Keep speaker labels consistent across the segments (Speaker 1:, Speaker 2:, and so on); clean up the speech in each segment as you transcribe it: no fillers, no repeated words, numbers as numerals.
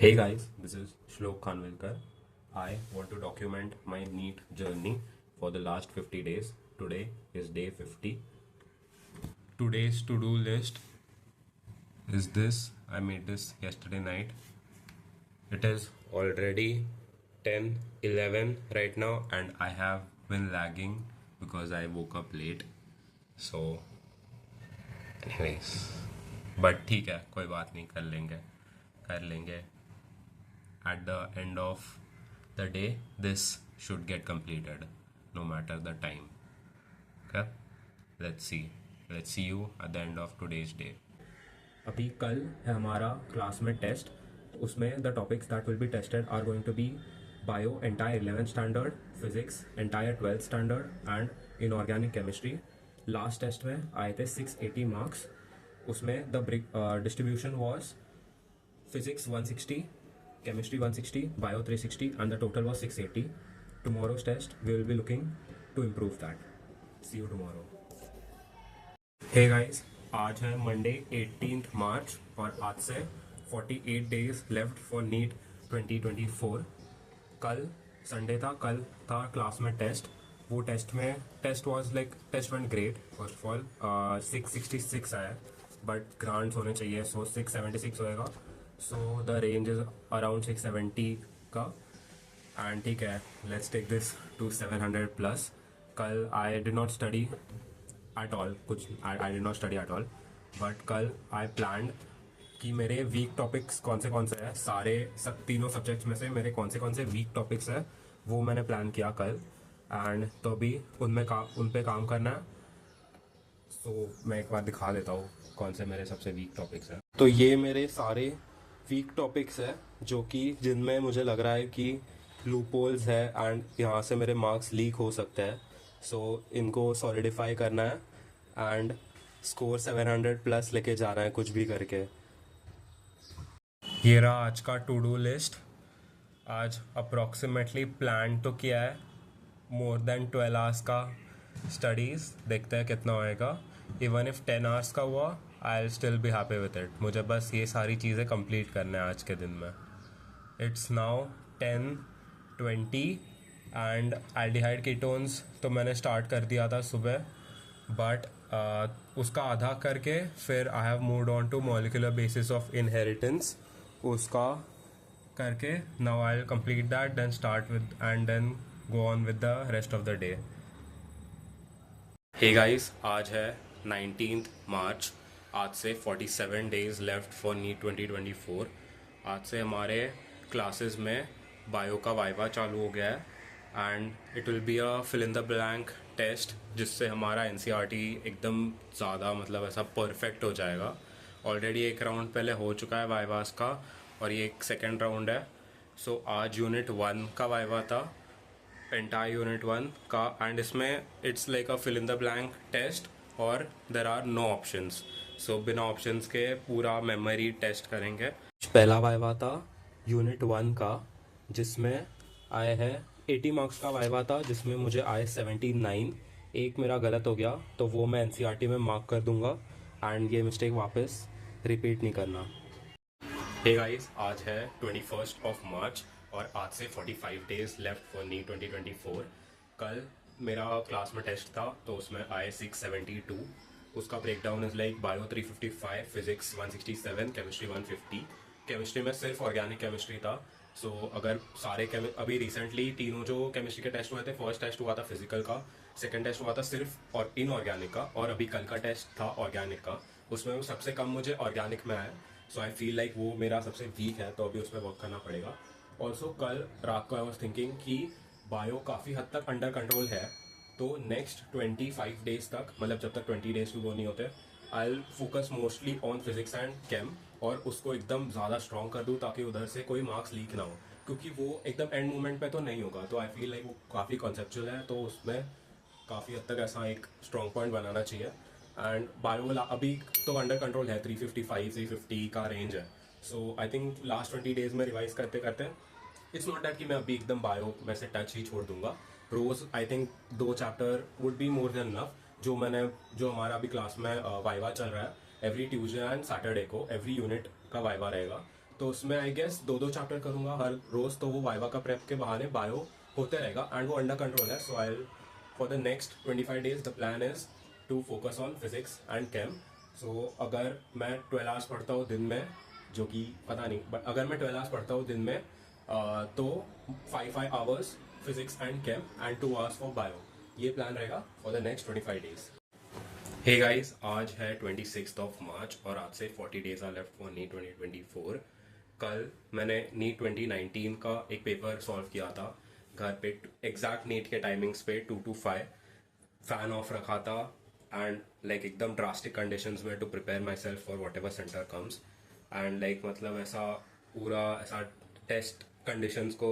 Speaker 1: Hey guys, this is Shlok Khanvilkar. I want to document my NEET journey for the last 50 days. Today is day 50. Today's to-do list is this. I made this yesterday night. It is already 10:11 right now and I have been lagging because I woke up late. So anyways, but ठीक है, कोई बात नहीं, कर लेंगे at the end of the day. This should get completed no matter the time. Okay, let's see you at the end of today's day. अभी कल है हमारा क्लास में टेस्ट. उसमें the topics that will be tested are going to be bio entire 11th standard, physics entire 12th standard and inorganic chemistry. Last test में आए थे 680 marks. उसमें the distribution was physics 160, chemistry 160, bio 360 and the total was 680. Tomorrow's test we will be looking to improve that. See you tomorrow. Hey guys, आज है Monday 18th मार्च और आज से 48 days left for NEET 2024. कल Sunday था, कल था class में टेस्ट. वो test was like test went great. First of all 666 आया बट ग्रांट्स होने चाहिए, सो 676 होएगा. So the range is around 670 का. एंड ठीक है, let's take this to 700 plus. कल I did not study at all, I did not study at all. But कल I planned कि मेरे वीक टॉपिक्स कौन से हैं, तीनों सब्जेक्ट्स में से मेरे कौन से वीक टॉपिक्स हैं वो मैंने प्लान किया कल. एंड तो अभी उन पे काम करना है. सो मैं एक बार दिखा देता हूँ कौन से मेरे सबसे वीक टॉपिक्स हैं. तो ये मेरे सारे वीक टॉपिक्स है जो कि जिनमें मुझे लग रहा है कि लूपहोल्स है एंड यहाँ से मेरे मार्क्स लीक हो सकते हैं. सो इनको सॉलिडिफाई करना है एंड स्कोर 700 प्लस लेके जाना है कुछ भी करके. ये रहा आज का टू डू लिस्ट. आज अप्रॉक्सीमेटली प्लान तो किया है मोर देन 12 आवर्स का स्टडीज़. देखते हैं कितना होएगा. इवन इफ 10 आवर्स का हुआ I will still be happy with it. मुझे बस ये सारी चीज़ें कंप्लीट करना है आज के दिन में. It's now 10:20 and aldehyde ketones तो मैंने स्टार्ट कर दिया था सुबह, बट उसका आधा करके फिर I have moved on to molecular basis of inheritance. उसका करके now I will complete that, then start with and then go on with the rest of the day. Hey guys, आज है 19th मार्च. आज से 47 डेज़ लेफ्ट फॉर नीट 2024. आज से हमारे classes में बायो का वाइवा चालू हो गया है and it will be a fill in the blank test जिससे हमारा एनसीईआरटी एकदम ज़्यादा मतलब ऐसा परफेक्ट हो जाएगा. ऑलरेडी एक राउंड पहले हो चुका है वाइवास का और ये एक सेकेंड राउंड है. सो आज यूनिट 1 का वाइवा था, एंटायर यूनिट 1 का, एंड इसमें it's like a fill in the blank test और there are no options. So बिना ऑप्शंस के पूरा मेमोरी टेस्ट करेंगे. पहला वाइवा था यूनिट 1 का जिसमें आए हैं 80 मार्क्स का वाइवा था जिसमें मुझे आए 79. एक मेरा गलत हो गया तो वो मैं एनसीईआरटी में मार्क कर दूंगा एंड ये मिस्टेक वापस रिपीट नहीं करना. हे गाइस, आज है 21st ऑफ मार्च और आज से 45 डेज लेफ्ट फॉर नीट 2024. कल मेरा क्लास में टेस्ट था तो उसमें आए 672. उसका breakdown is like bio 355, physics 167, chemistry 150. Chemistry में सिर्फ ऑर्गेनिक केमिस्ट्री था. सो अगर सारे अभी रिसेंटली तीनों जो केमिस्ट्री के टेस्ट हुए थे, फर्स्ट टेस्ट हुआ था फिजिकल का, सेकंड टेस्ट हुआ था सिर्फ और इनऑर्गेनिक का, और अभी कल का टेस्ट था ऑर्गेनिक का. उसमें सबसे कम मुझे ऑर्गेनिक में आया. सो आई फील लाइक वो मेरा सबसे वीक है तो अभी उस पर वर्क करना पड़ेगा. ऑल्सो कल रात को आई वॉज थिंकिंग कि बायो काफ़ी हद तक अंडर कंट्रोल है, तो नेक्स्ट 25 डेज तक, मतलब जब तक 20 डेज भी वो नहीं होते, I will focus mostly on physics and केम और उसको एकदम ज़्यादा स्ट्रॉन्ग कर दूँ ताकि उधर से कोई मार्क्स लीक ना हो, क्योंकि वो एकदम एंड मोमेंट पे तो नहीं होगा. तो आई फील लाइक वो काफ़ी कॉन्सेप्चुअल है, तो उसमें काफ़ी हद तक ऐसा एक स्ट्रॉन्ग पॉइंट बनाना चाहिए. एंड बायो अभी तो अंडर कंट्रोल है, 355 350 का रेंज है. So I think last 20 days में रिवाइज करते करते इट्स नॉट दैट कि मैं अभी एकदम बायो में से टच ही छोड़ दूंगा. रोज I think 2 chapter would be more than enough. जो हमारा अभी क्लास में वाइवा चल रहा है, एवरी ट्यूसडे एंड सैटरडे को एवरी यूनिट का वाइवा रहेगा. तो उसमें आई गेस 2-2 चैप्टर करूँगा हर रोज़, तो वो वाइवा का प्रेप के बहाने बायो होते रहेगा एंड वो अंडर कंट्रोल है. So I for the next 25 days the plan is to focus on physics and chem. So अगर मैं 12 आवर्स पढ़ता हूँ दिन में, जो कि पता नहीं, बट अगर मैं 12 आवर्स पढ़ता हूँ दिन में तो 5 hours physics and chem and 2 hours for bio. ये प्लान रहेगा for the next 25 days. Hey guys, आज है 26th of March और आज से 40 days are left for NEET 2024. कल मैंने नीट 2019 का एक पेपर सॉल्व किया था घर पे, एग्जैक्ट नीट के टाइमिंग्स पे 2 to 5 फैन ऑफ रखा था एंड लाइक एकदम ड्रास्टिक कंडीशंस में to prepare myself for whatever centre comes. And like मतलब ऐसा पूरा ऐसा टेस्ट कंडीशंस को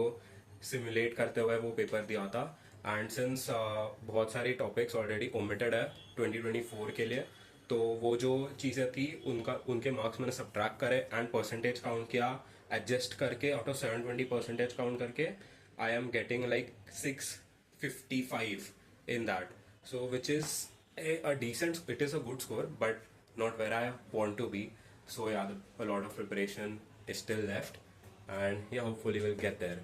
Speaker 1: सिमुलेट करते हुए वो पेपर दिया था. एंड सिंस बहुत सारी टॉपिक्स ऑलरेडी ओमिटेड है 2024 के लिए, तो वो जो चीज़ें थी उनके मार्क्स मैंने सब्ट्रैक्ट करे एंड परसेंटेज काउंट किया, एडजस्ट करके आउट ऑफ 720 परसेंटेज काउंट करके I am getting like 655 in that. So which is a decent, it is a good score, but not where I want to be. So yeah, a lot of preparation is still left, and yeah, hopefully we'll get there.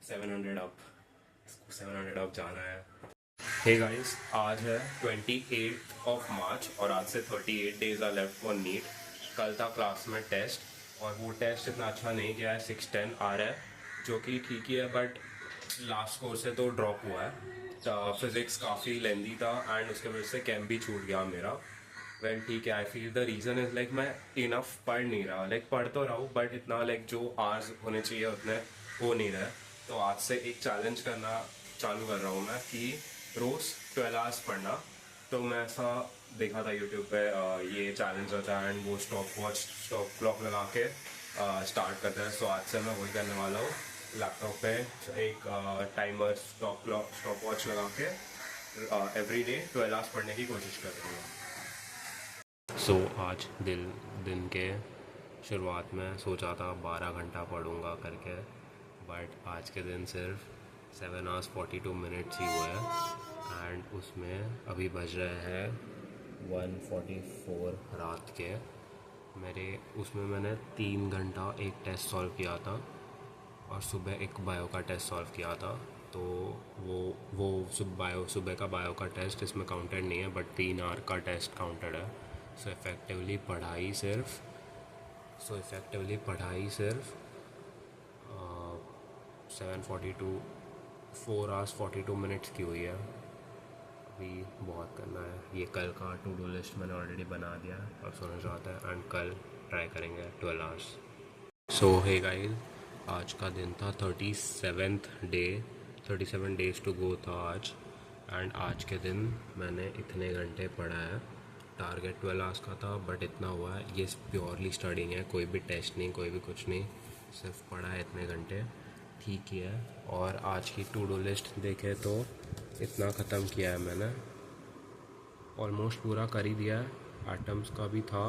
Speaker 1: 700 up, 700 up जाना है. Hey guys, आज है 28th of March और आज से 38 days are left for NEET. कल था class में टेस्ट और वो टेस्ट इतना अच्छा नहीं गया है. 610 आ रहा है जो कि ठीक ही है, बट लास्ट स्कोर से तो ड्रॉप हुआ है. फिजिक्स काफ़ी लेंदी था एंड उसके वजह से कैम भी छूट गया मेरा. वेल ठीक है, I feel the reason is like मैं इनफ पढ़ नहीं रहा. लाइक पढ़ तो रहा हूँ बट इतना लाइक जो आवर्स होने चाहिए उतने हो नहीं रहे. तो आज से एक चैलेंज करना चालू कर रहा हूँ मैं कि रोज़ 12 आवर्स पढ़ना. तो मैं ऐसा देखा था यूट्यूब पे ये चैलेंज होता है एंड वो स्टॉप क्लॉक लगा के स्टार्ट करते हैं. सो आज से मैं वही करने वाला हूँ. लैपटॉप पे एक टाइमर स्टॉप वॉच लगा के एवरी डे 12 आवर्स पढ़ने की कोशिश कर रही हूँ. सो आज दिन के शुरुआत में सोचा था 12 घंटा पढ़ूंगा करके, बट आज के दिन सिर्फ 7 hours 42 minutes ही हुए हैं एंड उसमें अभी बज रहे हैं 1:44 रात के. उसमें मैंने 3 घंटा एक टेस्ट सॉल्व किया था और सुबह एक बायो का टेस्ट सॉल्व किया था. तो वो सुबह का बायो का टेस्ट इसमें काउंटेड नहीं है, बट 3 hour का टेस्ट काउंटेड है. सो इफ़ेक्टिवली पढ़ाई सिर्फ 7:42 4 hours 42 minutes की हुई है. अभी बहुत करना है. ये कल का टू डू लिस्ट मैंने ऑलरेडी बना दिया है और सोचना चाहता है एंड कल ट्राई करेंगे 12 hours. सो हे गाइस, आज का दिन था 37 days टू गो था आज. एंड आज के दिन मैंने इतने घंटे पढ़ा है. टारगेट 12 hours का था बट इतना हुआ है. ये प्योरली स्टडिंग है, कोई भी टेस्ट नहीं, कोई भी कुछ नहीं, सिर्फ पढ़ा है इतने घंटे. ठीक ही है. और आज की टू डू लिस्ट देखे तो इतना ख़त्म किया है मैंने, ऑलमोस्ट पूरा कर ही दिया है. एटम्स का भी था,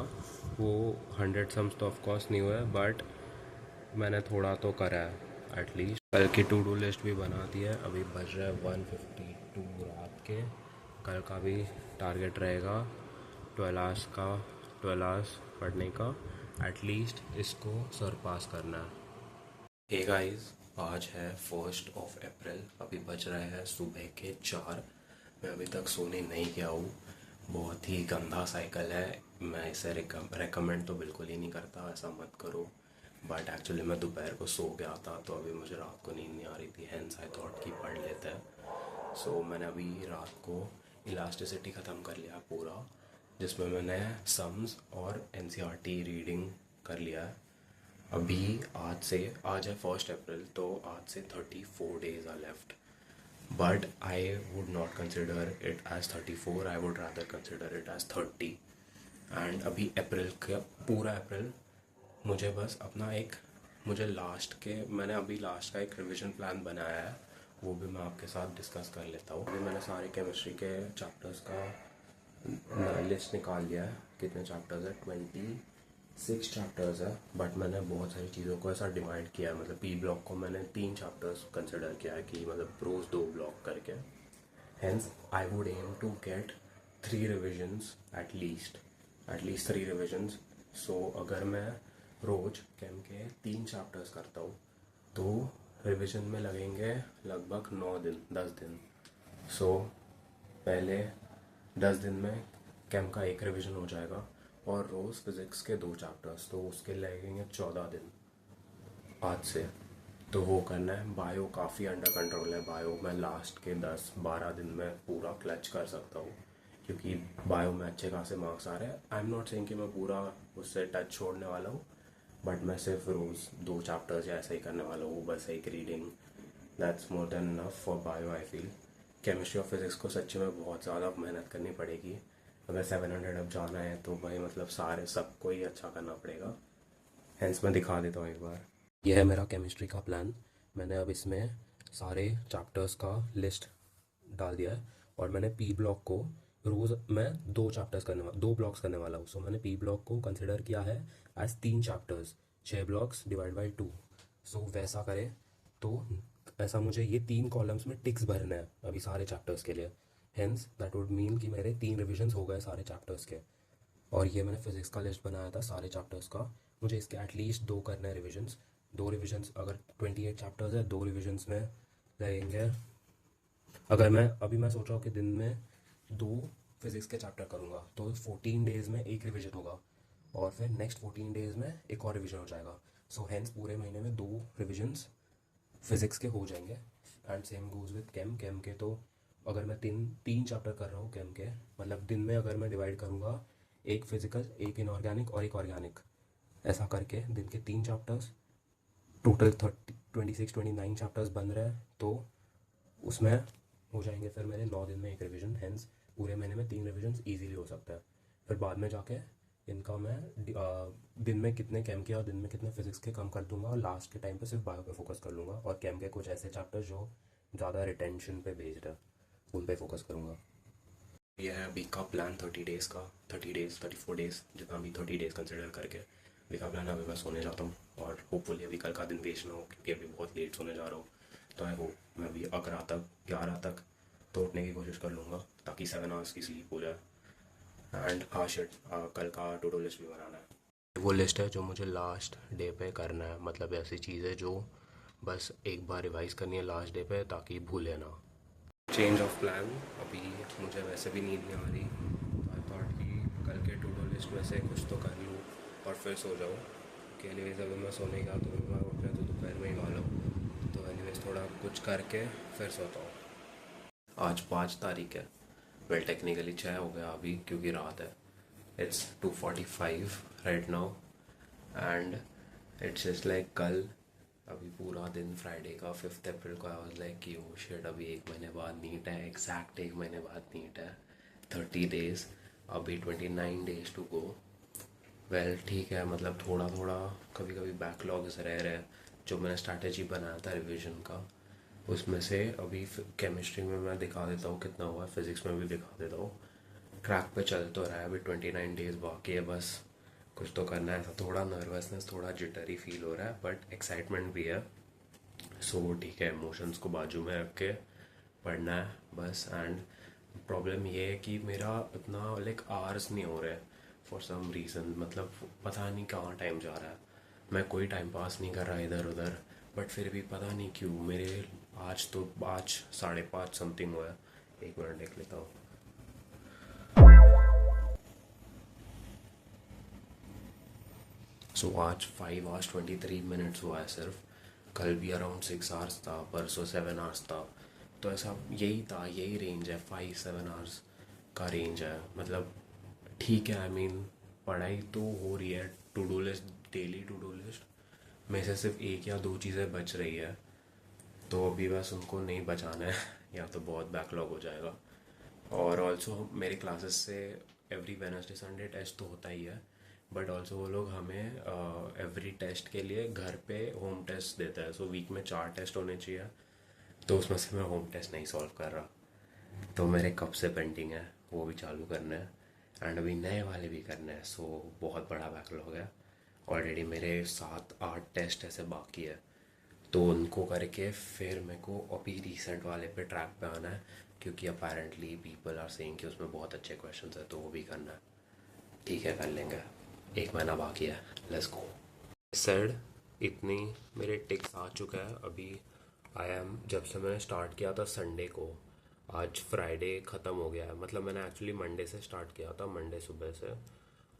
Speaker 1: वो 100 सम्स तो ऑफकोर्स नहीं हुआ है बट मैंने थोड़ा तो करा है एटलीस्ट. कल की टू डू लिस्ट भी बना दी है. अभी बज रहा है 1:52 रात के. कल का भी टारगेट रहेगा 12 hours पढ़ने का. एटलीस्ट इसको सरपास करना है. हे गाइस, आज है 1st of April. अभी बज रहे हैं सुबह के 4. मैं अभी तक सोने नहीं गया हूँ. बहुत ही गंदा साइकिल है. मैं इसे रेकमेंड तो बिल्कुल ही नहीं करता, ऐसा मत करो. बट एक्चुअली मैं दोपहर को सो गया था तो अभी मुझे रात को नींद नहीं आ रही थी. हेंस आई थॉट कि पढ़ लेते हैं. सो मैंने अभी रात को इलास्टिसिटी ख़त्म कर लिया पूरा, जिसमें मैंने सम्स और NCERT रीडिंग कर लिया है. अभी आज है 1st April, तो आज से 34 days are left. But I would not consider it as 34, I would rather consider it as 30. And अभी पूरा अप्रैल मुझे बस मैंने अभी लास्ट का एक रिवीजन प्लान बनाया है, वो भी मैं आपके साथ डिस्कस कर लेता हूँ. अभी मैंने सारे केमिस्ट्री के चैप्टर्स का लिस्ट निकाल लिया है. कितने चैप्टर्स है? 26 चैप्टर्स है. बट मैंने बहुत सारी चीज़ों को ऐसा डिवाइड किया है. मतलब पी ब्लॉक को मैंने 3 चैप्टर्स कंसिडर किया है कि मतलब रोज़ 2 ब्लॉक करके. Hence I would aim to get 3 revisions at least 3 revisions. So अगर मैं रोज केम के 3 चैप्टर्स करता हूँ, तो रिवीजन में लगेंगे लगभग 9 दिन 10 दिन। सो पहले 10 दिन में केम का एक रिवीजन हो जाएगा, और रोज़ फिज़िक्स के 2 चैप्टर्स, तो उसके लगेंगे 14 दिन आज से। तो वो करना है। बायो काफ़ी अंडर कंट्रोल है, बायो मैं लास्ट के 10-12 दिन में पूरा क्लच कर सकता हूँ, क्योंकि बायो में अच्छे खासे मार्क्स आ रहे हैं। आई एम नॉट सेइंग कि मैं पूरा उससे टच छोड़ने वाला हूँ, बट मैं सिर्फ रोज़ 2 चैप्टर्स या ऐसा ही करने वाला हूँ, बस एक reading. That's more than enough for bio I feel. Chemistry और फिज़िक्स को सच्ची में बहुत ज़्यादा मेहनत करनी पड़ेगी। अगर 700 अब जाना है तो भाई मतलब सारे सबको ही अच्छा करना पड़ेगा। हेंस मैं दिखा देता हूँ एक बार। यह है मेरा केमिस्ट्री का प्लान। मैंने अब इसमें सारे चैप्टर्स का लिस्ट डाल दिया है, और मैंने पी ब्लॉक को रोज़ मैं 2 चैप्टर्स दो ब्लॉक्स करने वाला हूँ। सो मैंने पी ब्लॉक को कंसिडर किया है as 3 chapters, 6 blocks divide by 2। So वैसा करें तो ऐसा मुझे ये 3 कॉलम्स में टिक्स भरना है अभी सारे चैप्टर्स के लिए। हेंस दैट वुड मीन कि मेरे 3 रिविजन्स हो गए सारे चैप्टर्स के। और ये मैंने फिज़िक्स का लिस्ट बनाया था सारे चैप्टर्स का। मुझे इसके एटलीस्ट 2 करने हैं रिविजन्स। 2 रिविजन्स, अगर 28 चैप्टर्स है, 2 रिविजन्स में लगेंगे। अगर मैं सोच रहा हूँ कि दिन में 2 फिज़िक्स के चैप्टर करूँगा, तो 14 डेज़ में एक रिविजन होगा, और फिर नेक्स्ट 14 डेज़ में एक और रिविजन हो जाएगा। सो हेंस पूरे महीने में 2 रिविजन्स फिज़िक्स के हो जाएंगे। एंड सेम गोज़ विद केम के। तो अगर मैं तीन तीन चैप्टर कर रहा हूँ केम के, मतलब दिन में अगर मैं डिवाइड करूँगा, एक फिजिकल, एक इनऑर्गेनिक और एक ऑर्गेनिक, ऐसा करके दिन के 3 चैप्टर्स, टोटल 26-29 चैप्टर्स बन रहे हैं। तो उसमें हो जाएंगे फिर मेरे 9 दिन में एक रिवीजन। हेंस पूरे महीने में 3 रिविजन ईजीली हो सकता है। फिर बाद में जाके इनका मैं दिन में कितने केम के और दिन में कितने फिजिक्स के कम कर दूंगा, और लास्ट के टाइम पे सिर्फ बायो पे फोकस कर लूँगा, और केम के कुछ ऐसे चैप्टर जो ज़्यादा रिटेंशन पे बेस्ड है उन पे फोकस करूँगा। यह है अभी का प्लान 30 डेज़ का। 30 डेज़ 34 डेज़, जितना भी 30 डेज़ कंसिडर करके अभी का प्लान है। अभी मैं सोने जाता हूँ, और होपफुली अभी कल का दिन वेस्ट ना हो, क्योंकि अभी बहुत लेट सोने जा रहा हूँ। तो आई होप मैं अभी 11 तक तो उठने की कोशिश कर लूँगा, ताकि 7 आवर्स की स्लीप हो जाए। एंड हाँ शिट, कल का टू डू लिस्ट भी बनाना है। वो लिस्ट है जो मुझे लास्ट डे पे करना है, मतलब ऐसी चीज़ें जो बस एक बार रिवाइज़ करनी है लास्ट डे पे, ताकि भूले ना। Change of plan. अभी मुझे वैसे भी नींद नहीं आ रही, तो आई थॉट कि कल के टू डू लिस्ट में से कुछ तो कर लूँ और फिर सो जाऊँ। कि एनीवेज अभी मैं सोने का तो मैं उठ रहा तो दोपहर में ही वाला हूँ, तो एनीवेज थोड़ा कुछ करके फिर सोता हूँ। आज 5 तारीख है। वेल टेक्निकली 6 हो गया अभी, क्योंकि रात है। It's 2:45 right now, and it's just like कल अभी पूरा दिन फ्राइडे का 5 अप्रैल को आई वाज लाइक कि ओ शिट, अभी 1 महीने बाद नीट है, एग्जैक्ट 1 महीने बाद नीट है। 30 डेज़, अभी 29 डेज़ टू गो। वेल ठीक है, मतलब थोड़ा थोड़ा कभी कभी बैकलॉग्स रह रहे हैं। जो मैंने स्ट्रैटेजी बनाया था रिवीजन का, उसमें से अभी केमिस्ट्री में मैं दिखा देता हूँ कितना हुआ है, फिज़िक्स में भी दिखा देता हूँ। ट्रैक पे चल तो रहा है, अभी 29 डेज़ बाकी है बस। कुछ तो करना है। ऐसा थोड़ा नर्वसनेस, थोड़ा जिटरी फील हो रहा है, बट एक्साइटमेंट भी है। सो ठीक है, इमोशंस को बाजू में रख के पढ़ना है बस। एंड प्रॉब्लम ये है कि मेरा इतना लाइक आवर्स नहीं हो रहा है फॉर सम रीज़न, मतलब पता नहीं कहाँ टाइम जा रहा है। मैं कोई टाइम पास नहीं कर रहा इधर उधर, बट फिर भी पता नहीं क्यों मेरे आज 5:30 समथिंग हुआ है। 1 मिनट देख लेता हूँ। सो आज 5 hours 23 minutes हुआ है सिर्फ। कल भी अराउंड 6 hours था, परसों 7 hours था। तो ऐसा यही था, यही रेंज है, 5-7 hours का रेंज है। मतलब ठीक है, आई मीन पढ़ाई तो हो रही है। To do list, daily to do list में से सिर्फ 1 या 2 चीज़ें बच रही है, तो अभी बस उनको नहीं बचाना है या तो बहुत बैकलॉग हो जाएगा। और ऑल्सो मेरे क्लासेस से एवरी वेनसडे संडे टेस्ट तो होता ही है, बट ऑल्सो वो लोग हमें एवरी टेस्ट के लिए घर पे होम टेस्ट देता है। सो वीक में 4 टेस्ट होने चाहिए, तो उसमें से मैं होम टेस्ट नहीं सॉल्व कर रहा। तो मेरे कब से पेंडिंग है, वो भी चालू करना है, एंड अभी नए वाले भी करने हैं। सो बहुत बड़ा बैकलॉग है। ऑलरेडी मेरे 7-8 टेस्ट ऐसे बाकी है, तो उनको करके फिर मेरे को अभी रिसेंट वाले पे ट्रैक पे आना है, क्योंकि अपेरेंटली पीपल आर सेइंग कि उसमें बहुत अच्छे क्वेश्चंस है, तो वो भी करना है। ठीक है, कर लेंगे। 1 महीना बाकी है, लेट्स गो। सेड इतनी मेरे टिक्स आ चुका है अभी। आई एम जब से मैंने स्टार्ट किया था संडे को, आज फ्राइडे ख़त्म हो गया है। मतलब मैंने एक्चुअली मंडे से स्टार्ट किया था, मंडे सुबह से,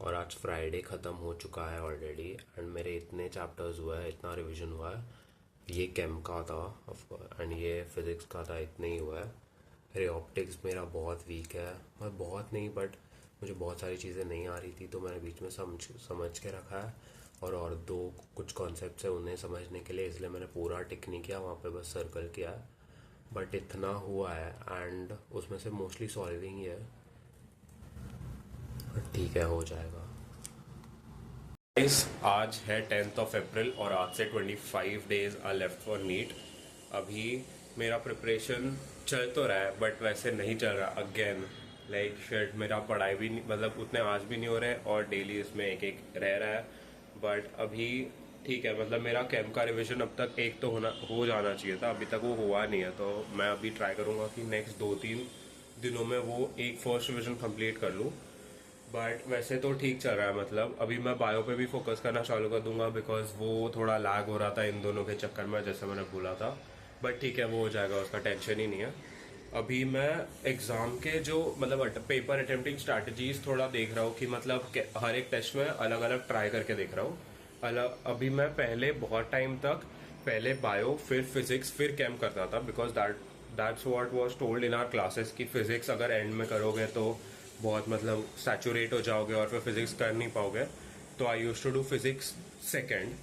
Speaker 1: और आज फ्राइडे ख़त्म हो चुका है ऑलरेडी। एंड मेरे इतने चैप्टर्स हुआ है, इतना रिवीजन हुआ है। ये केम का था ऑफकोर्स, एंड ये फिज़िक्स का था, इतने ही हुआ है। रे ऑप्टिक्स मेरा बहुत वीक है, मैं बहुत नहीं बट मुझे बहुत सारी चीज़ें नहीं आ रही थी, तो मैंने बीच में समझ के रखा है। और दो कुछ कॉन्सेप्ट्स है उन्हें समझने के लिए, इसलिए मैंने पूरा टिक नहीं किया, वहाँ पे बस सर्कल किया है। बट इतना हुआ है, एंड उसमें से मोस्टली सॉल्विंग ही है। बट ठीक है, हो जाएगा। आज है 10th ऑफ अप्रैल और आज से 25 days are left for NEET. अभी मेरा प्रिपरेशन चल तो रहा है बट वैसे नहीं चल रहा अगेन। लाइक शेट मेरा पढ़ाई भी नहीं, मतलब उतने आज भी नहीं हो रहे और डेली इसमें एक एक रह रहा है। बट अभी ठीक है, मतलब मेरा कैंप का रिवीजन अब तक एक तो हो जाना चाहिए था, अभी तक वो हुआ नहीं है। तो मैं अभी ट्राई करूँगा कि नेक्स्ट 2-3 दिनों में वो एक फर्स्ट रिवीजन कंप्लीट कर लूँ। बट वैसे तो ठीक चल रहा है, मतलब अभी मैं बायो पे भी फोकस करना चालू कर दूंगा बिकॉज वो थोड़ा लैग हो रहा था इन दोनों के चक्कर में, जैसे मैंने बोला था। बट ठीक है, वो हो जाएगा, उसका टेंशन ही नहीं है। अभी मैं एग्ज़ाम के जो मतलब पेपर अटेम्प्टिंग स्ट्रैटेजीज थोड़ा देख रहा हूँ कि मतलब हर एक टेस्ट में अलग अलग ट्राई करके देख रहा हूँ। अलग अभी मैं पहले बहुत टाइम तक पहले बायो फिर फिजिक्स फिर केम करता था because that's what was told in our classes कि फिजिक्स अगर एंड में करोगे तो बहुत मतलब सैचुरेट हो जाओगे और फिर फिजिक्स कर नहीं पाओगे। तो I use to do physics second.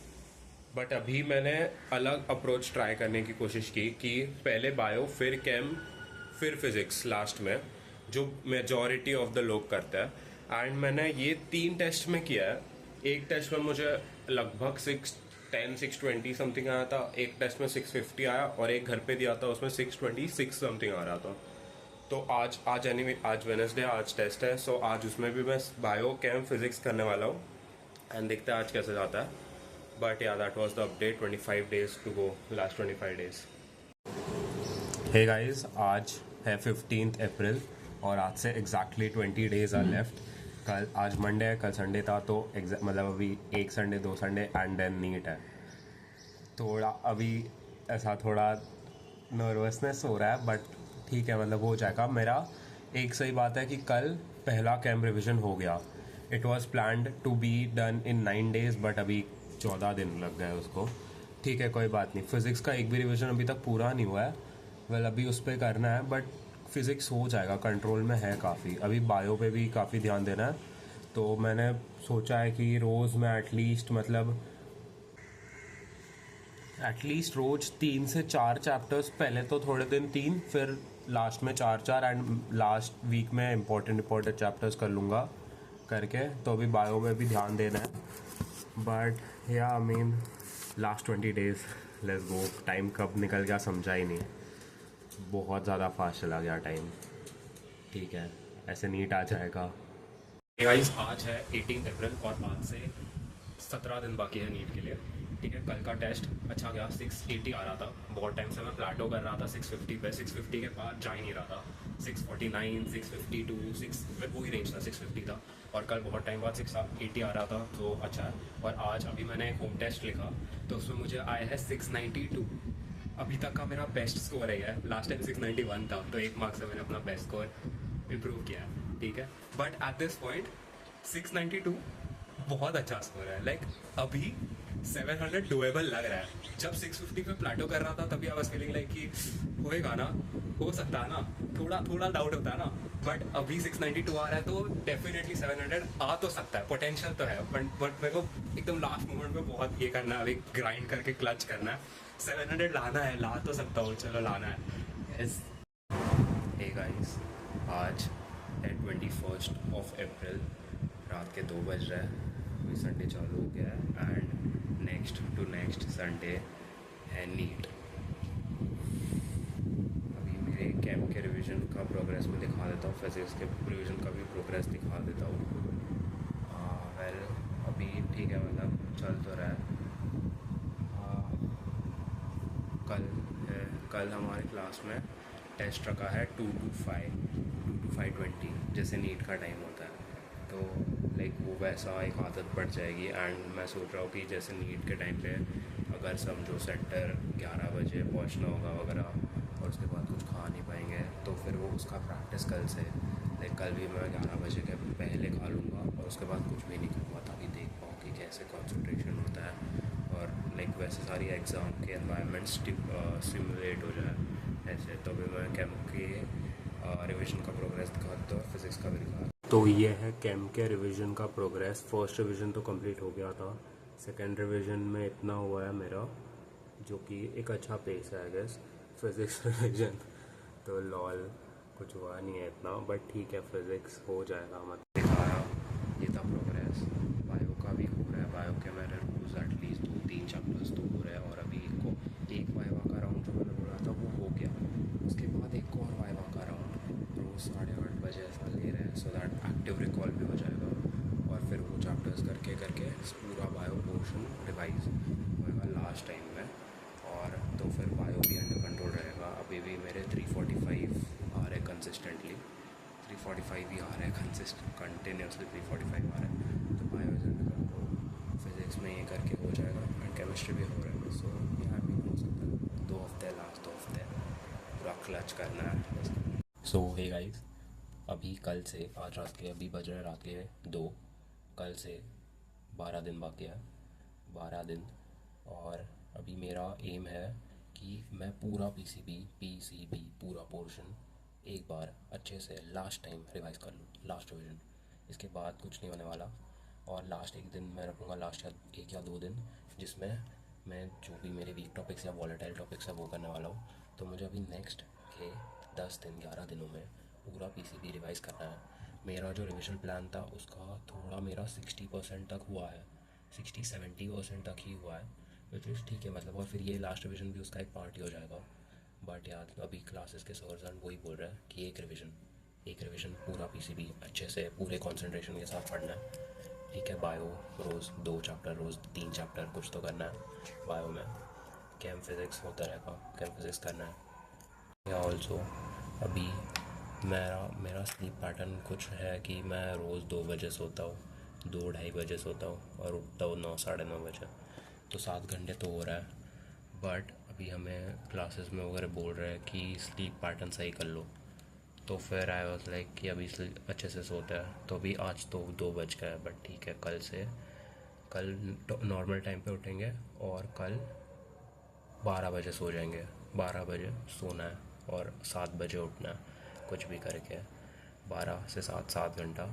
Speaker 1: But अभी मैंने अलग अप्रोच ट्राई करने की कोशिश की कि पहले बायो फिर केम फिर फिजिक्स लास्ट में, जो मेजॉरिटी ऑफ द लोग करता है। एंड मैंने ये 3 टेस्ट में किया है। एक टेस्ट में मुझे लगभग 610-620 समथिंग आया था, एक टेस्ट में 650 आया और एक घर पे दिया था उसमें 626 समथिंग आ रहा था। तो आज आज वेनसडे, आज टेस्ट है, सो आज उसमें भी मैं बायो केम फिजिक्स करने वाला हूँ एंड देखते हैं आज कैसे जाता है। But yeah that was the update. 25 days to go, last 25 days. Hey guys, आज है 15th अप्रैल और आज से एग्जैक्टली 20 डेज आर लेफ्ट। कल आज मंडे है, कल संडे था, तो मतलब अभी एक Sunday, 2 Sunday and then NEET है। थोड़ा अभी ऐसा थोड़ा नर्वसनेस हो रहा है बट ठीक है, मतलब हो जाएगा मेरा। एक सही बात है कि कल पहला कैम रिवीजन हो गया। It was planned to be done in 9 days but अभी 14 दिन लग गए उसको। ठीक है, कोई बात नहीं। फिज़िक्स का एक भी रिवीजन अभी तक पूरा नहीं हुआ है, वेल अभी उस पर करना है, बट फिज़िक्स हो जाएगा, कंट्रोल में है काफ़ी। अभी बायो पे भी काफ़ी ध्यान देना है, तो मैंने सोचा है कि रोज़ मैं एटलीस्ट रोज 3 से 4 चैप्टर्स, पहले तो थोड़े दिन 3, फिर लास्ट में 4-4, एंड लास्ट वीक में इम्पोर्टेंट चैप्टर्स कर लूँगा करके। तो अभी बायो में भी ध्यान देना है। बट या I mean last 20 days, let's go. Time कब निकल गया समझा ही नहीं, बहुत ज़्यादा फास्ट चला गया टाइम। ठीक है, ऐसे नीट आ जाएगा। गाइस, आज है 18 अप्रैल और आज से 17 दिन बाकी है नीट के लिए। ठीक है, कल का टेस्ट अच्छा गया, 680 आ रहा था। बहुत टाइम से मैं प्लाटो कर रहा था 650 पे, 650 के बाद जा ही नहीं रहा था। 649, 652, 6 वो ही रेंज था, 650 था। और कल बहुत टाइम बाद 680 आ रहा था, तो अच्छा है। और आज अभी मैंने होम टेस्ट लिखा तो उसमें मुझे आया है 692। अभी तक का मेरा बेस्ट स्कोर है। लास्ट टाइम 691 था, तो 1 मार्क से मैंने अपना बेस्ट स्कोर इम्प्रूव किया है। ठीक है, बट एट दिस पॉइंट 692 बहुत अच्छा स्कोर है। लाइक अभी 700 डुएबल लग रहा है। जब 650 पे प्लाटो कर रहा था तभी आई वाज फीलिंग लाइक कि होएगा ना, हो सकता है ना, थोड़ा थोड़ा डाउट होता है ना। बट अभी 692 आ रहा है तो डेफिनेटली 700 आ तो सकता है, पोटेंशियल तो है। बट मेरे को एकदम लास्ट मोमेंट में बहुत ये करना है, अभी ग्राइंड करके क्लच करना है। 700 लाना है, ला तो सकता हूँ, चलो लाना है। यस। हे गाइस, आज है 21 ऑफ अप्रैल, रात के 2 बज रहे हैं। अभी संडे चालू हो गया है and next to next Sunday है नीट। अभी मेरे कैंप के रिवीजन का प्रोग्रेस में दिखा देता हूँ, फिजिक्स के रिवीजन का भी प्रोग्रेस दिखा देता हूँ। वेल अभी ठीक है, मतलब चल तो रहा है। कल हमारे क्लास में टेस्ट रखा है 2 to 5, 2 to 5:20, जैसे नीट का टाइम होता है। तो लाइक वो वैसा एक आदत पड़ जाएगी। एंड मैं सोच रहा हूँ कि जैसे नीट के टाइम पे अगर समझो सेंटर 11 बजे पहुँचना होगा वगैरह और उसके बाद कुछ खा नहीं पाएंगे, तो फिर वो उसका प्रैक्टिस कल से, लाइक कल भी मैं 11 बजे के पहले खा लूँगा और उसके बाद कुछ भी नहीं करूँगा, ताकि देख पाऊँ कि कैसे कंसंट्रेशन होता है और लाइक वैसे सारी एग्ज़ाम के एनवायरनमेंट सिमुलेट हो जाए ऐसे। तो भी मैं कैम के रिवीजन का प्रोग्रेस दिखाता हूँ और फिज़िक्स का भी दिखा। तो ये है कैम के रिवीजन का प्रोग्रेस। फर्स्ट रिवीजन तो कंप्लीट हो गया था, सेकेंड रिवीजन में इतना हुआ है मेरा, जो कि एक अच्छा पेस है आई गेस। फिज़िक्स रिवीजन तो लॉल कुछ हुआ नहीं है इतना, बट ठीक है, फिज़िक्स हो जाएगा। मत दिखाया, ये था प्रोग्रेस। बायो का भी हो रहा है, बायो के मेरे रोज़ एटलीस्ट 2-3 चैप्टर्स तो हो रहे हैं और अभी एक वाइवा का राउंड जो मैंने बोला था वो हो गया। उसके बाद एक और वाइवा का राउंड रोज़ 8:30 बजे ऐसा ले रहे हैं, सो दैट एक्टिव रिकॉल भी हो जाएगा और फिर वो चैप्टर्स करके करके पूरा बायो पोर्शन रिवाइज होएगा लास्ट टाइम में। और तो फिर बायो भी अंडर कंट्रोल रहेगा। अभी भी मेरे 345 आ रहे कंसिस्टेंटली, 345 ही आ रहे हैं कंटिन्यूसली 345 आ रहे हैं। तो bio is under control, physics में ये करके हो जाएगा एंड केमिस्ट्री भी हो रहा है। सो यहाँ भी हो सकता है 2 हफ्ते, लास्ट 2 हफ्ते पूरा क्लच करना है। सो हे गाइस, अभी कल से आज रात के, अभी बज रहे रात के 2, कल से 12 दिन बाकी है, 12 दिन। और अभी मेरा एम है कि मैं पूरा पीसीबी पूरा पोर्शन एक बार अच्छे से लास्ट टाइम रिवाइज़ कर लूँ, लास्ट रिविज़न। इसके बाद कुछ नहीं होने वाला। और लास्ट एक दिन मैं रखूँगा, लास्ट 1 या 2 दिन, जिसमें मैं जो भी मेरे वीक टॉपिक्स या वॉलेटाइल टॉपिक्स है वो करने वाला हूँ। तो मुझे अभी नेक्स्ट के 10 दिन 11 दिनों में पूरा पीसीबी रिवाइज़ करना है। मेरा जो रिविज़न प्लान था उसका थोड़ा मेरा 60% तक हुआ है, 60-70% तक ही हुआ है, विच इज़ ठीक है मतलब। और फिर ये लास्ट रिविज़न भी उसका एक पार्ट ही हो जाएगा। बट यार अभी क्लासेस के सर्जन वही बोल रहे हैं कि एक रिविज़न पूरा पीसीबी अच्छे से पूरे कंसंट्रेशन के साथ पढ़ना है। ठीक है, बायो रोज़ 2 चैप्टर, रोज़ 3 चैप्टर कुछ तो करना है बायो में। कैम फिज़िक्स होता रहेगा, कैम फिज़िक्स करना है। या ऑल्सो अभी मेरा स्लीप पैटर्न कुछ है कि मैं रोज़ 2 बजे सोता हूँ, 2-2:30 बजे सोता हूँ और उठता हूँ 9-9:30 बजे। तो 7 घंटे तो हो रहा है। बट अभी हमें क्लासेस में वगैरह बोल रहे हैं कि स्लीप पैटर्न सही कर लो। तो फिर आई वाज लाइक कि अभी अच्छे से सोता है। तो अभी आज तो 2 बज गया है, बट ठीक है, कल नॉर्मल टाइम पे उठेंगे और कल 12 बजे सो जाएंगे। 12 बजे सोना है और 7 बजे उठना है, कुछ भी करके 12 से 7 घंटा।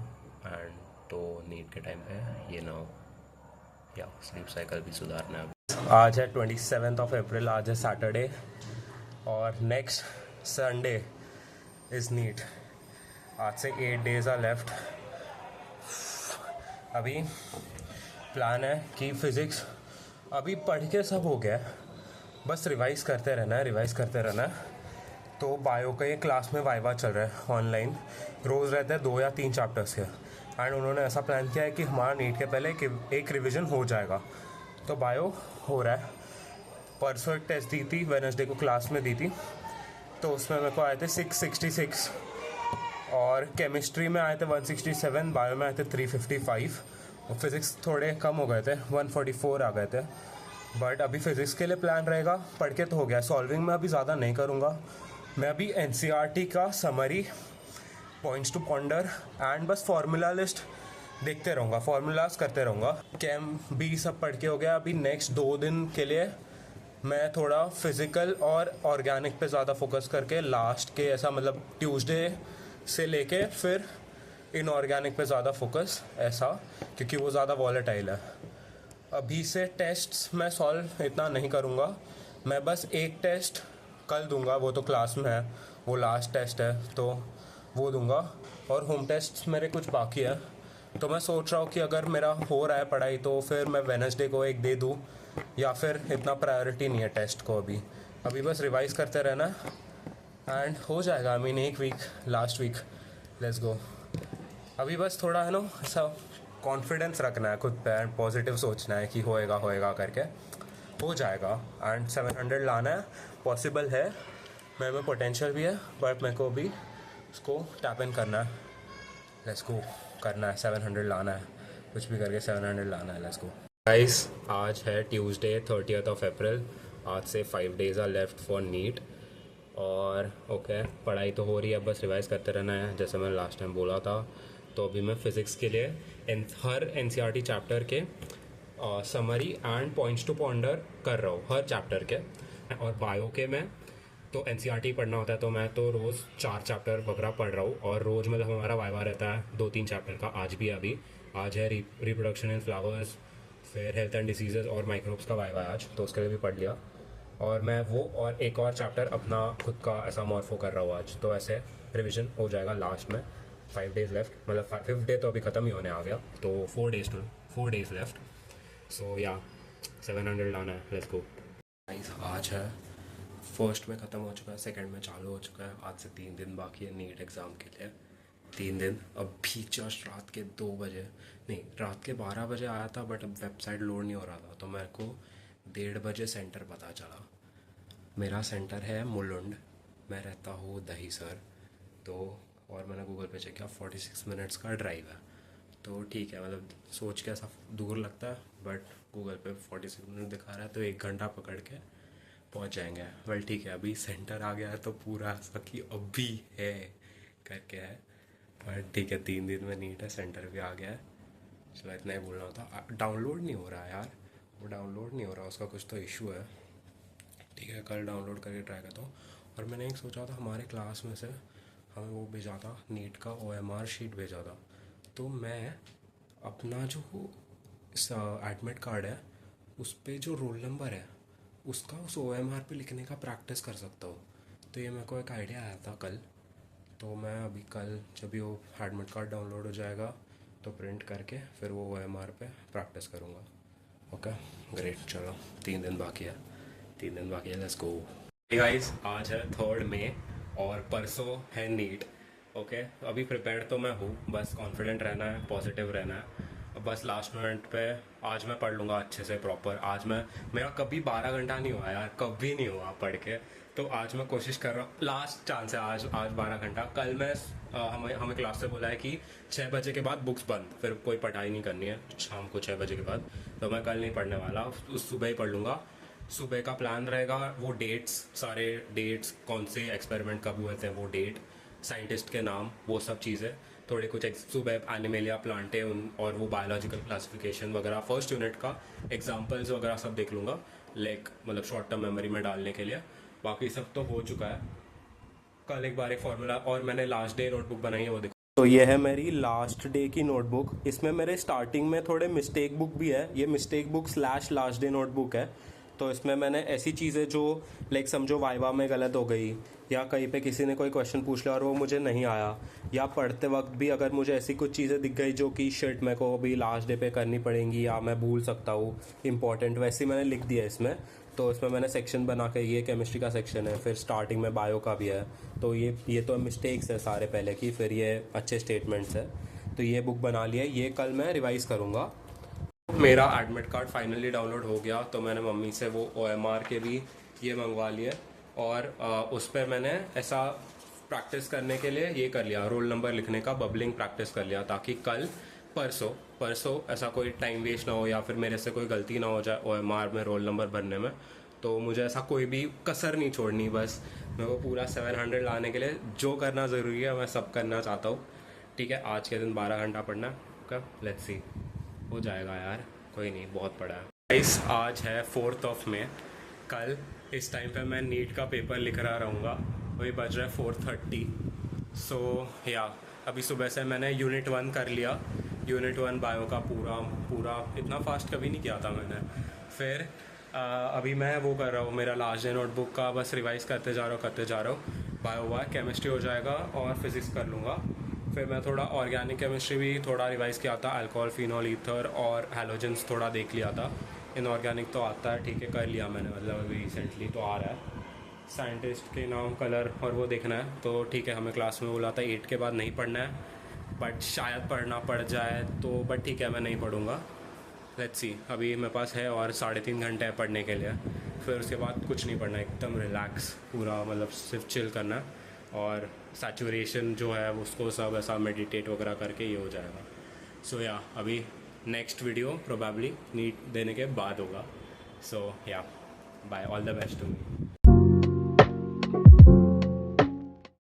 Speaker 1: एंड तो नीट के टाइम पे ये ना हो, या स्लीप साइकिल भी सुधारना है। आज है 27 अप्रैल, आज है सैटरडे और नेक्स्ट संडे इज़ नीट। आज से 8 डेज़ आर लेफ्ट। अभी प्लान है कि फ़िज़िक्स अभी पढ़ के सब हो गया है, बस रिवाइज़ करते रहना है। तो बायो का ये क्लास में वाइवा चल रहा है ऑनलाइन, रोज़ रहते हैं 2 या 3 चैप्टर्स के। एंड उन्होंने ऐसा प्लान किया है कि हमारा नीट के पहले एक रिवीजन हो जाएगा। तो बायो हो रहा है। परसों एक टेस्ट दी थी, वेडनेसडे को क्लास में दी थी, तो उसमें मेरे को आए थे 666 और केमिस्ट्री में आए थे 167, बायो में आए थे 355 और फिज़िक्स थोड़े कम हो गए थे, 144 आ गए थे। बट अभी फ़िज़िक्स के लिए प्लान रहेगा, पढ़ के तो हो गया। सॉल्विंग में अभी ज़्यादा नहीं करूँगा मैं, अभी एनसीईआरटी का summary, points to ponder and बस फार्मूला लिस्ट देखते रहूँगा, फार्मूलाज करते रहूँगा। कैम भी सब पढ़ के हो गया। अभी नेक्स्ट 2 दिन के लिए मैं थोड़ा फिज़िकल और ऑर्गेनिक पे ज़्यादा फोकस करके लास्ट के ऐसा मतलब ट्यूसडे से लेके फिर इनऑर्गेनिक पे ज़्यादा फोकस ऐसा, क्योंकि वो ज़्यादा वॉलेटाइल है। अभी से टेस्ट्स मैं सॉल्व इतना नहीं करूँगा, मैं बस एक टेस्ट कल दूंगा, वो तो क्लास में है, वो लास्ट टेस्ट है तो वो दूंगा। और होम टेस्ट मेरे कुछ बाकी है, तो मैं सोच रहा हूँ कि अगर मेरा हो रहा है पढ़ाई तो फिर मैं वेडनेसडे को एक दे दूँ, या फिर इतना प्रायोरिटी नहीं है टेस्ट को अभी बस रिवाइज़ करते रहना एंड हो जाएगा। आई मीन एक week, last week, let's go. अभी बस थोड़ा है ना ऐसा कॉन्फिडेंस रखना है खुद पे एंड पॉजिटिव सोचना है कि होएगा करके हो जाएगा। एंड 700 लाना है, पॉसिबल है, मेरे में पोटेंशियल भी है, बट मेरे को भी उसको टैप इन करना है, लेट्स गो, करना है, 700 लाना है। कुछ भी करके 700 लाना है। लेट्स गो गाइस, आज है ट्यूसडे 30th of April। आज से 5 days are left for NEET. और ओके, पढ़ाई तो हो रही है, बस रिवाइज करते रहना है जैसे मैंने लास्ट टाइम बोला था। तो अभी मैं फ़िज़िक्स के लिए हर NCERT चैप्टर के summary and points to ponder कर रहा हूँ हर चैप्टर के। और बायो के मैं तो NCERT पढ़ना होता है, तो मैं तो रोज़ 4 चैप्टर वगैरह पढ़ रहा हूँ। और रोज़ मतलब हमारा वाइवा रहता है 2-3 चैप्टर का। आज भी अभी आज है रिप्रोडक्शन इन फ्लावर्स, फिर हेल्थ एंड डिसीजेज और माइक्रोब्स का वाइवा आज, तो उसके लिए भी पढ़ लिया। और मैं वो और एक और चैप्टर अपना खुद का ऐसा मॉर्फो कर रहा हूँ आज, तो ऐसे रिविजन हो जाएगा लास्ट में। 5 days लेफ्ट, मतलब 5th डे तो अभी ख़त्म ही होने आ गया, तो 4 days लेफ्ट। सो या 700 लाना है। Let's go. आज है फर्स्ट में ख़त्म हो चुका है, सेकंड में चालू हो चुका है। आज से 3 दिन बाकी है नीट एग्ज़ाम के लिए। 3 दिन। अभी जस्ट रात के 2 बजे, नहीं रात के 12 बजे आया था, बट अब वेबसाइट लोड नहीं हो रहा था, तो मेरे को 1:30 बजे सेंटर पता चला। मेरा सेंटर है मुलुंड, मैं रहता हूँ दहीसर। तो और मैंने गूगल पे चेक किया, 46 मिनट्स का ड्राइव है। तो ठीक है, मतलब सोच के ऐसा दूर लगता है, बट गूगल पे 46 मिनट दिखा रहा है, तो 1 घंटा पकड़ के पहुंच जाएंगे। वेल ठीक है, अभी सेंटर आ गया है तो पूरा ऐसा कि अभी है करके है। पर ठीक है, 3 दिन में नीट है, सेंटर भी आ गया है। चलो इतना ही बोलना होता। डाउनलोड नहीं हो रहा यार, वो डाउनलोड नहीं हो रहा, उसका कुछ तो इशू है। ठीक है, कल डाउनलोड करके ट्राई करता हूँ। और मैंने एक सोचा था, हमारे क्लास में से हमें वो भेजा था नीट का OMR शीट भेजा था, तो मैं अपना जो एडमिट कार्ड है उस पर जो रोल नंबर है उसका उस OMR पे लिखने का प्रैक्टिस कर सकता हूँ। तो ये मेरे को एक आइडिया आया था कल, तो मैं अभी कल जब भी वो एडमिट कार्ड डाउनलोड हो जाएगा तो प्रिंट करके फिर वो OMR पे प्रैक्टिस करूँगा। ओके ग्रेट, चलो 3 दिन बाकी है, 3 दिन बाकी है। Let's go guys. आज है 3rd मई और परसों है नीट। ओके, अभी प्रिपेयर्ड तो मैं हूँ, बस कॉन्फिडेंट रहना है, पॉजिटिव रहना है। बस लास्ट मोमेंट पे आज मैं पढ़ लूँगा अच्छे से प्रॉपर। आज मेरा कभी 12 घंटा नहीं हुआ यार, कभी नहीं हुआ पढ़ के। तो आज मैं कोशिश कर रहा हूँ, लास्ट चांस है आज 12 घंटा। कल मैं हमें क्लास से बोला है कि 6 बजे के बाद बुक्स बंद, फिर कोई पढ़ाई नहीं करनी है शाम को 6 बजे के बाद। तो मैं कल नहीं पढ़ने वाला, उस सुबह ही पढ़ लूँगा। सुबह का प्लान रहेगा, वो डेट्स, सारे डेट्स कौन से एक्सपेरिमेंट कब हुए थे, वो डेट, साइंटिस्ट के नाम, वो सब चीज़ें थोड़े कुछ सुबह एनिमेलिया प्लांटे और वो बायोलॉजिकल क्लासिफिकेशन वगैरह फर्स्ट यूनिट का एग्जांपल्स वगैरह सब देख लूँगा, लाइक मतलब शॉर्ट टर्म मेमोरी में डालने के लिए। बाकी सब तो हो चुका है। कल एक बार एक फार्मूला, और मैंने लास्ट डे नोटबुक बनाई है, वो देखो। तो ये है मेरी लास्ट डे की नोटबुक। इसमें मेरे स्टार्टिंग में थोड़े मिस्टेक बुक भी है, ये mistake book / last day notebook है। तो इसमें मैंने ऐसी चीज़ें जो लाइक समझो वाइवा में गलत हो गई, या कहीं पे किसी ने कोई क्वेश्चन पूछ लिया और वो मुझे नहीं आया, या पढ़ते वक्त भी अगर मुझे ऐसी कुछ चीज़ें दिख गई जो कि शिट मेरे को अभी लास्ट डे पे करनी पड़ेंगी या मैं भूल सकता हूँ इंपॉर्टेंट, वैसी मैंने लिख दिया इसमें। तो इसमें मैंने सेक्शन बना के, ये केमिस्ट्री का सेक्शन है, फिर स्टार्टिंग में बायो का भी है। तो ये तो मिस्टेक्स है सारे पहले की, फिर ये अच्छे स्टेटमेंट्स है। तो ये बुक बना लिया, ये कल मैं रिवाइज़ करूँगा। मेरा एडमिट कार्ड फाइनली डाउनलोड हो गया, तो मैंने मम्मी से वो OMR के भी ये मंगवा लिए। और उस पर मैंने ऐसा प्रैक्टिस करने के लिए ये कर लिया, रोल नंबर लिखने का बबलिंग प्रैक्टिस कर लिया, ताकि कल परसों ऐसा कोई टाइम वेस्ट ना हो, या फिर मेरे से कोई गलती ना हो जाए OMR में रोल नंबर भरने में। तो मुझे ऐसा कोई भी कसर नहीं छोड़नी, बस मेरे को पूरा 700 लाने के लिए जो करना ज़रूरी है मैं सब करना चाहता हूँ। ठीक है, आज के दिन 12 घंटा पढ़ना है, कब लेट्स सी हो जाएगा यार, कोई नहीं, बहुत पड़ा है। गाइस, आज है 4th of May। कल इस टाइम पे मैं नीट का पेपर लिख रहा रहूँगा, वही बज रहा है 4:30। सो या अभी सुबह से मैंने यूनिट 1 कर लिया, यूनिट 1 बायो का पूरा इतना फास्ट कभी नहीं किया था मैंने। फिर अभी मैं वो कर रहा हूँ, मेरा लास्ट डे नोटबुक का बस रिवाइज़ करते जा रहा हूँ। बायो हुआ, केमिस्ट्री हो जाएगा और फिज़िक्स कर लूँगा। फिर मैं थोड़ा ऑर्गेनिक केमिस्ट्री भी थोड़ा रिवाइज़ किया था, अल्कोहल, फिनॉल, ईथर और हैलोजेंस थोड़ा देख लिया था। इनऑर्गेनिक तो आता है, ठीक है, कर लिया मैंने, मतलब अभी रिसेंटली तो आ रहा है। साइंटिस्ट के नाम, कलर और वो देखना है, तो ठीक है। हमें क्लास में बोला था 8 के बाद नहीं पढ़ना है, बट शायद पढ़ना पड़ जाए तो, बट ठीक है मैं नहीं पढ़ूँगा। लेट्स सी, अभी मेरे पास है और 3.5 घंटे है पढ़ने के लिए। फिर उसके बाद कुछ नहीं पढ़ना, एकदम रिलैक्स पूरा, मतलब सिर्फ चिल करना है। और सैचुरेशन जो है उसको सब ऐसा मेडिटेट वगैरह करके ये हो जाएगा। सो या अभी नेक्स्ट वीडियो प्रोबेबली नीट देने के बाद होगा. So yeah bye, all the best to me.